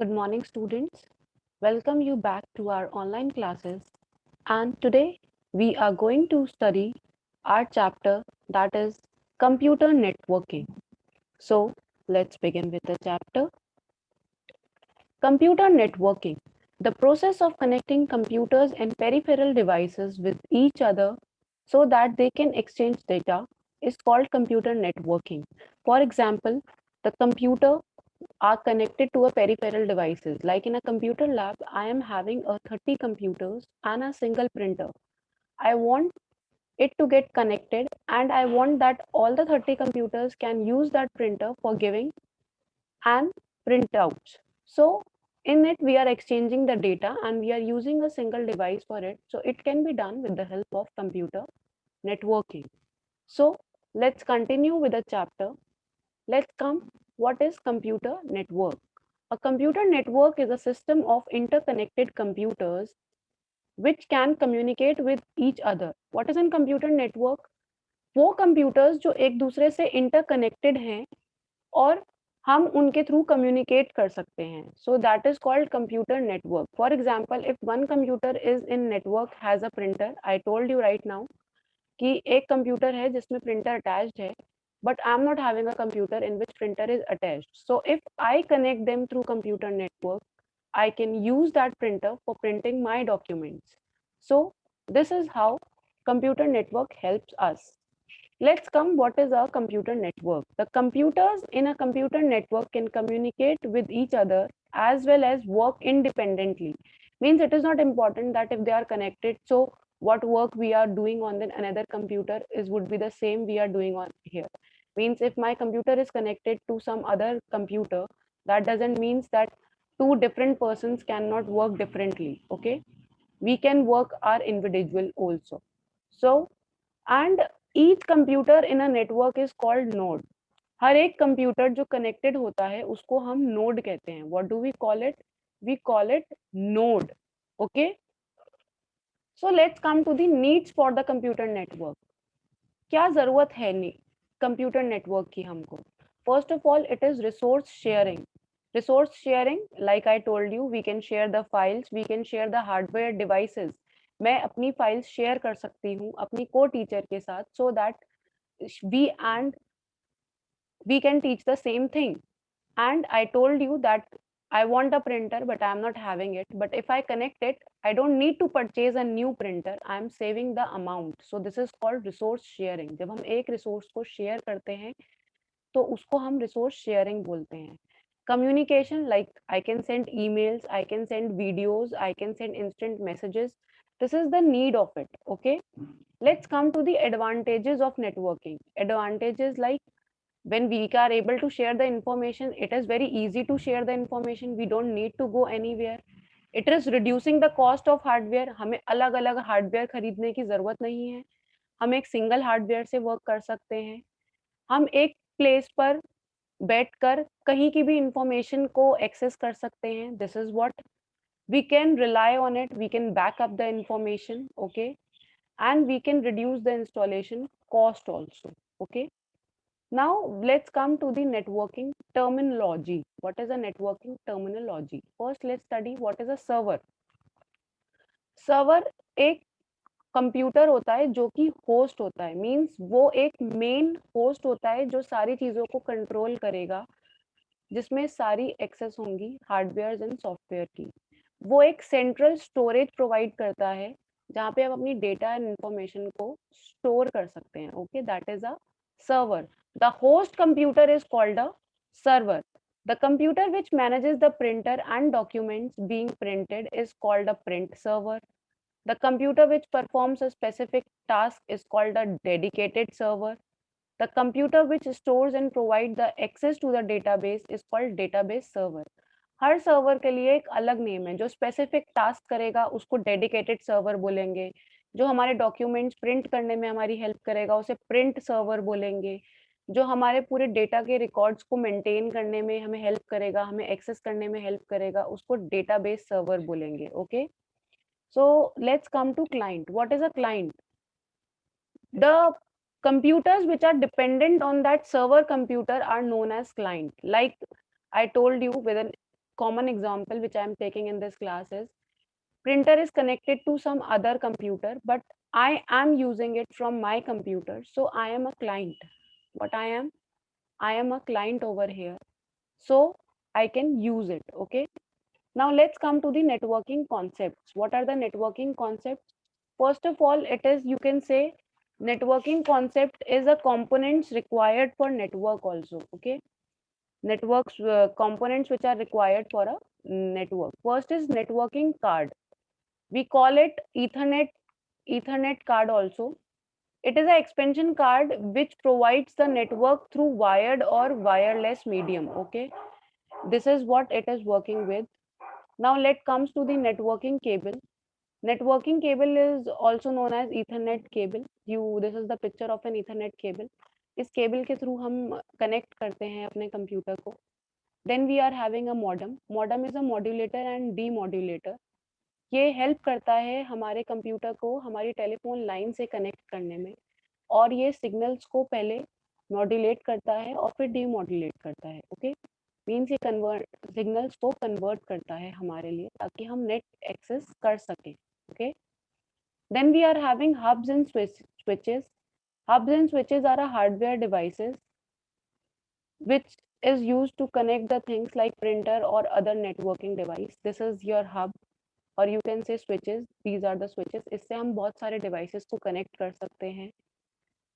Good morning, students. Welcome you back to our online classes. And today we are going to study our chapter that is computer networking. So let's begin with the chapter. Computer networking. The process of connecting computers and peripheral devices with each other so that they can exchange data is called computer networking. For example, the computer are connected to a peripheral devices. Like in a computer lab, I am having a 30 computers and a single printer. I want it to get connected and I want that all the 30 computers can use that printer for giving and printouts. So in it, we are exchanging the data and we are using a single device for it. So it can be done with the help of computer networking. So let's continue with the chapter. Let's come. What is computer network? A computer network is a system of interconnected computers which can communicate with each other. What is a computer network? वो computers जो एक दूसरे से interconnected हैं और हम उनके through communicate कर सकते हैं. So that is called computer network. For example, if one computer is in network has a printer, I told you right now कि एक कंप्यूटर है जिसमें प्रिंटर अटैच्ड है, but I'm not having a computer in which printer is attached. So if I connect them through computer network, I can use that printer for printing my documents. So this is how computer network helps us. Let's come what is a computer network. The computers in a computer network can communicate with each other as well as work independently. Means it is not important that if they are connected, so what work we are doing on another computer is would be the same we are doing on here. Means if my computer is connected to some other computer, that doesn't means that two different persons cannot work differently. Okay, we can work our individual also. So and each computer in a network is called node. हर एक computer जो connected होता है उसको हम node कहते हैं. What do we call it? We call it node. Okay, so let's come to the needs for the computer network. क्या जरूरत है कंप्यूटर नेटवर्क की हमको? First of all, it is resource sharing. Resource sharing, like I told you, we can share the files, we can share the hardware devices. मैं अपनी files share कर सकती हूँ अपनी को टीचर के साथ, so that we and we can teach the same thing. And I told you that I want a printer but I am not having it, but if I connect it, I don't need to purchase a new printer, I am saving the amount. So this is called resource sharing. जब हम एक resource को share करते हैं तो उसको हम resource sharing बोलते हैं. Communication, like I can send emails, I can send videos, I can send instant messages. This is the need of it. Okay, let's come to the advantages of networking. Advantages like when we are able to share the information, it is very easy to share the information, we don't need to go anywhere. It is reducing the cost of hardware. हमें अलग अलग hardware खरीदने की जरूरत नहीं है, हम एक सिंगल हार्डवेयर से वर्क कर सकते हैं. हम एक प्लेस पर बैठकर कहीं की भी इंफॉर्मेशन को एक्सेस कर सकते हैं. This is what we can rely on it, we can back up the information. Okay, and we can reduce the installation cost also. Okay, now let's come to the networking terminology. What is a networking terminology? First, let's study what is a server. Server एक computer होता है जो कि host होता है. Means वो एक main host होता है जो सारी चीजों को कंट्रोल करेगा, जिसमें सारी एक्सेस होंगी हार्डवेयर एंड सॉफ्टवेयर की. वो एक सेंट्रल स्टोरेज प्रोवाइड करता है जहाँ पे आप अपनी डेटा एंड इंफॉर्मेशन को स्टोर कर सकते हैं. Okay, that is a server. The host computer is called a server. The computer which manages the printer and documents being printed is called a print server. The computer which performs a specific task is called a dedicated server. The computer which stores and provides the access to the database is called database server. Her server के लिए एक अलग name है. जो specific task करेगा उसको dedicated server बोलेंगे, जो हमारे डॉक्यूमेंट्स प्रिंट करने में हमारी हेल्प करेगा उसे प्रिंट सर्वर बोलेंगे, जो हमारे पूरे डेटा के रिकॉर्ड्स को मेंटेन करने में हमें हेल्प करेगा, हमें एक्सेस करने में हेल्प करेगा, उसको डेटाबेस सर्वर बोलेंगे. Okay, so let's come to client. What is a client? The computers which are dependent on that server computer are known as client. Like I told you, with a common example which I am taking in this class is printer is connected to some other computer, but I am using it from my computer. So I am a client. What I am? I am a client over here. So I can use it. Okay. Now let's come to the networking concepts. What are the networking concepts? First of all, it is, you can say, networking concept is a components required for network also. Okay. Networks components which are required for a network. First is networking card. We call it Ethernet card also. It is an expansion card which provides the network through wired or wireless medium. Okay, this is what it is working with. Now let comes to the networking cable. Networking cable is also known as Ethernet cable. This is the picture of an Ethernet cable. इस cable के through हम connect करते हैं अपने computer को. Then we are having a modem. Modem is a modulator and demodulator. ये help करता है हमारे कंप्यूटर को हमारी टेलीफोन लाइन से कनेक्ट करने में, और ये सिग्नल्स को पहले मॉड्यूलेट करता है और फिर डीमॉड्यूलेट करता है. ओके, मीन्स ये कन्वर्ट सिग्नल्स को कन्वर्ट करता है हमारे लिए ताकि हम नेट एक्सेस कर सकें. Okay, then we are having hubs and switches. Hubs and switches are a hardware devices which is used to connect the things like printer or other networking device. This is your hub, और you can say switches. These are the switches. इससे हम बहुत सारे devices को connect कर सकते हैं.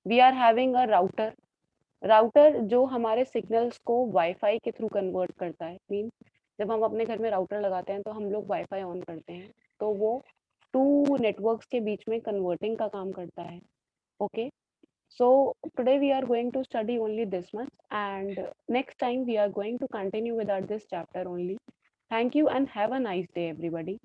We are having a router. Router जो हमारे सिग्नल्स को वाईफाई के थ्रू कन्वर्ट करता है. मीन जब हम अपने घर में राउटर लगाते हैं तो हम लोग वाईफाई ऑन करते हैं, तो वो टू नेटवर्क्स के बीच में कन्वर्टिंग का काम करता है. Okay, so today we are going to study only this much, and next time we are going to continue with our this chapter only. Thank you and have a nice day everybody.